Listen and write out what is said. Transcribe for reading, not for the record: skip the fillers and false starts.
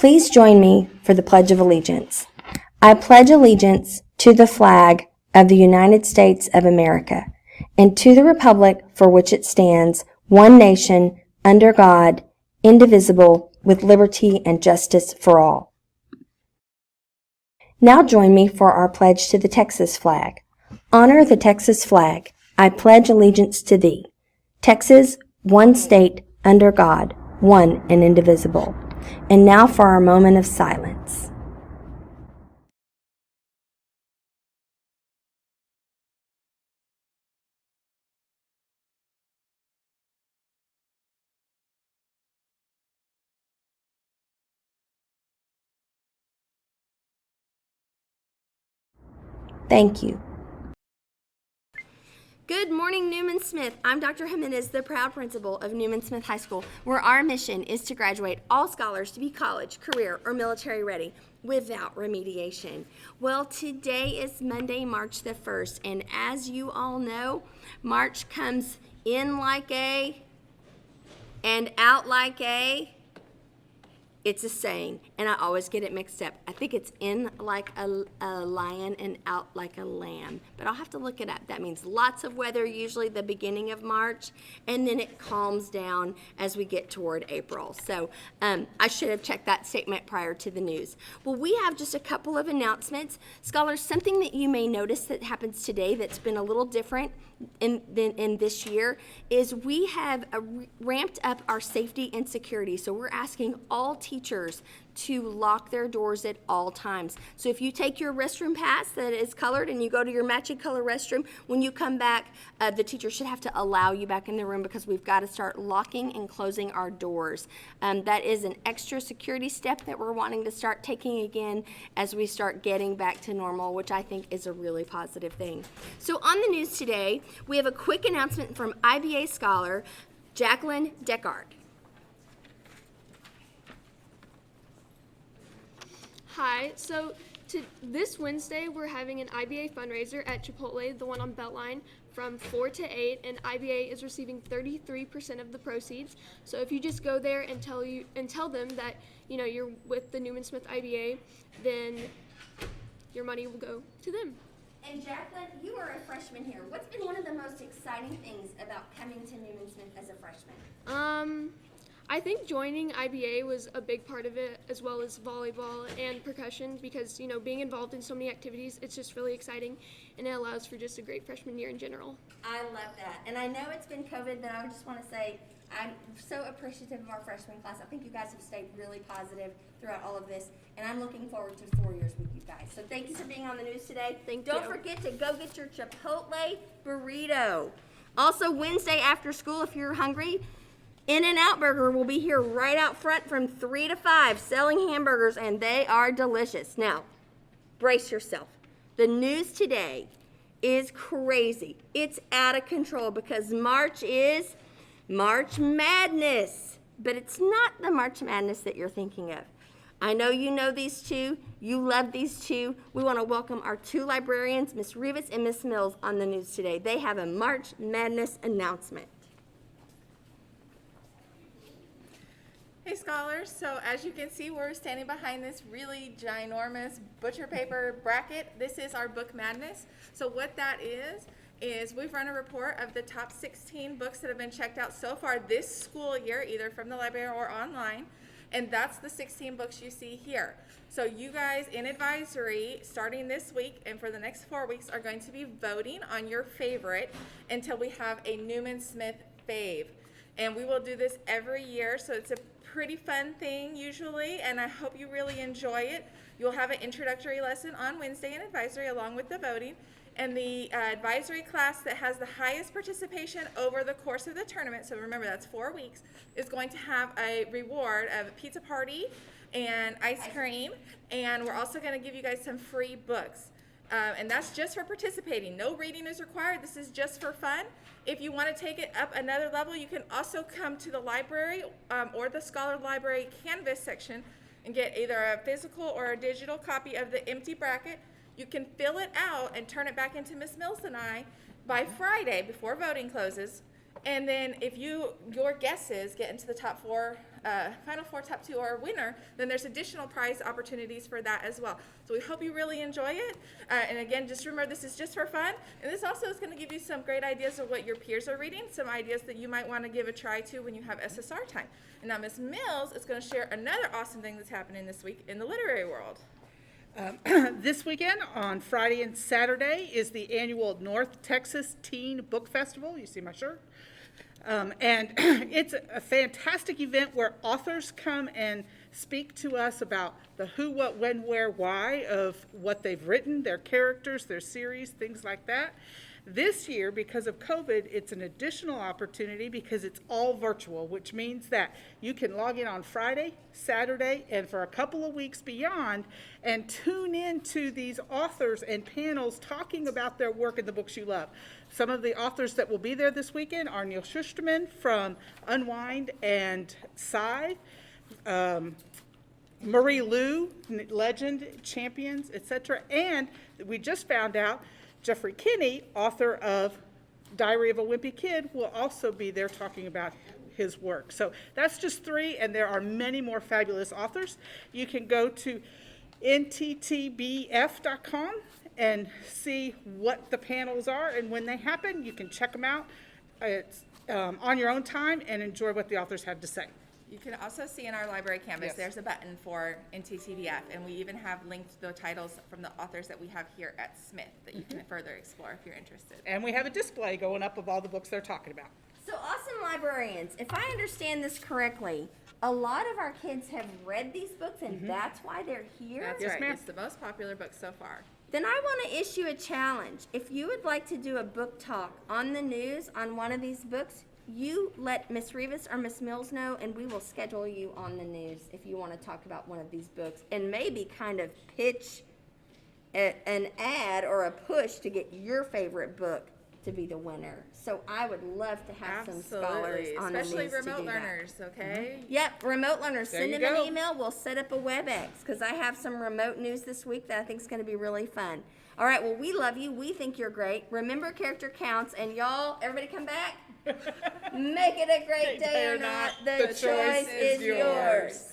Please join me for the Pledge of Allegiance. I pledge allegiance to the flag of the United States of America and to the republic for which it stands, one nation, under God, indivisible, with liberty and justice for all. Now join me for our pledge to the Texas flag. Honor the Texas flag. I pledge allegiance to thee. Texas, one state, under God, one and indivisible. And now for our moment of silence. Thank you. Good morning, Newman Smith. I'm Dr. Jimenez, the proud principal of Newman Smith High School, where our mission is to graduate all scholars to be college, career, or military ready without remediation. Well, today is Monday, March the 1st, and as you all know, March comes in like a and out like a. It's a saying, and I always get it mixed up. I think it's in like a lion and out like a lamb, but I'll have to look it up. That means lots of weather, usually the beginning of March, and then it calms down as we get toward April. So I should have checked that statement prior to the news. Well, we have just a couple of announcements. Scholars, something that you may notice that happens today that's been a little different in this year is we have ramped up our safety and security. So we're asking all teachers to lock their doors at all times. So if you take your restroom pass that is colored and you go to your matching color restroom, when you come back, the teacher should have to allow you back in the room because we've got to start locking and closing our doors. That is an extra security step that we're wanting to start taking again as we start getting back to normal, which I think is a really positive thing. So on the news today, we have a quick announcement from IBA scholar Jacqueline Deckard. Hi, so this Wednesday we're having an IBA fundraiser at Chipotle, the one on Beltline, from 4 to 8, and IBA is receiving 33% of the proceeds. So if you just go there and tell them that you're with the Newman Smith IBA, then your money will go to them. And Jacqueline, you are a freshman here. What's been one of the most exciting things about coming to Newman Smith as a freshman? I think joining IBA was a big part of it, as well as volleyball and percussion, because being involved in so many activities, it's just really exciting, and it allows for just a great freshman year in general. I love that. And I know it's been COVID, but I just want to say I'm so appreciative of our freshman class. I think you guys have stayed really positive throughout all of this, and I'm looking forward to 4 years with you guys. So thank you for being on the news today. Don't forget to go get your Chipotle burrito. Also, Wednesday after school, if you're hungry, In-N-Out Burger will be here right out front from 3 to 5 selling hamburgers, and they are delicious. Now, brace yourself. The news today is crazy. It's out of control because March is March Madness, but it's not the March Madness that you're thinking of. I know you know these two. You love these two. We want to welcome our two librarians, Miss Rivas and Miss Mills, on the news today. They have a March Madness announcement. Hey scholars, so as you can see, we're standing behind this really ginormous butcher paper bracket. This is our Book Madness. So what that is we've run a report of the top 16 books that have been checked out so far this school year, either from the library or online. And that's the 16 books you see here. So you guys in advisory, starting this week and for the next 4 weeks, are going to be voting on your favorite until we have a Newman Smith fave. And we will do this every year, so it's a pretty fun thing usually, and I hope you really enjoy it. You'll have an introductory lesson on Wednesday in advisory along with the voting, and the advisory class that has the highest participation over the course of the tournament, so remember that's 4 weeks, is going to have a reward of a pizza party and ice cream, and we're also going to give you guys some free books. And that's just for participating. No reading is required. This is just for fun. If you want to take it up another level, you can also come to the library or the Scholar Library Canvas section and get either a physical or a digital copy of the empty bracket. You can fill it out and turn it back into Miss Mills and I by Friday before voting closes. And then if your guesses get into the top 4 Final Four top 2 or a winner, then there's additional prize opportunities for that as well. So we hope you really enjoy it. And again, just remember this is just for fun. And this also is going to give you some great ideas of what your peers are reading, some ideas that you might want to give a try to when you have SSR time. And now Ms. Mills is going to share another awesome thing that's happening this week in the literary world. This weekend on Friday and Saturday is the annual North Texas Teen Book Festival. You see my shirt? And it's a fantastic event where authors come and speak to us about the who, what, when, where, why of what they've written, their characters, their series, things like that. This year, because of COVID, it's an additional opportunity because it's all virtual, which means that you can log in on Friday, Saturday, and for a couple of weeks beyond, and tune in to these authors and panels talking about their work and the books you love. Some of the authors that will be there this weekend are Neil Schusterman from Unwind and Sigh, Marie Lu, Legend, Champions, etc. And we just found out Jeffrey Kinney, author of Diary of a Wimpy Kid, will also be there talking about his work. So that's just 3, and there are many more fabulous authors. You can go to nttbf.com and see what the panels are, and when they happen, you can check them out. It's on your own time and enjoy what the authors have to say. You can also see in our library canvas, Yes. there's a button for NTTBF, and we even have linked the titles from the authors that we have here at Smith that you can further explore if you're interested. And we have a display going up of all the books they're talking about. So, awesome librarians, if I understand this correctly, a lot of our kids have read these books and that's why they're here? That's Yes, right. ma'am. It's the most popular book so far. Then I want to issue a challenge. If you would like to do a book talk on the news on one of these books, you let Miss Rivas or Miss Mills know, and we will schedule you on the news if you want to talk about one of these books and maybe kind of pitch an ad or a push to get your favorite book to be the winner. So I would love to have some scholars on the news Especially to remote do that. learners, okay? Yep, remote learners. There Send you them go. an email. We'll set up a WebEx because I have some remote news this week that I think is going to be really fun. All right, well, we love you. We think you're great. Remember, character counts. And y'all, everybody come back. Make it a great day or not. The choice is yours.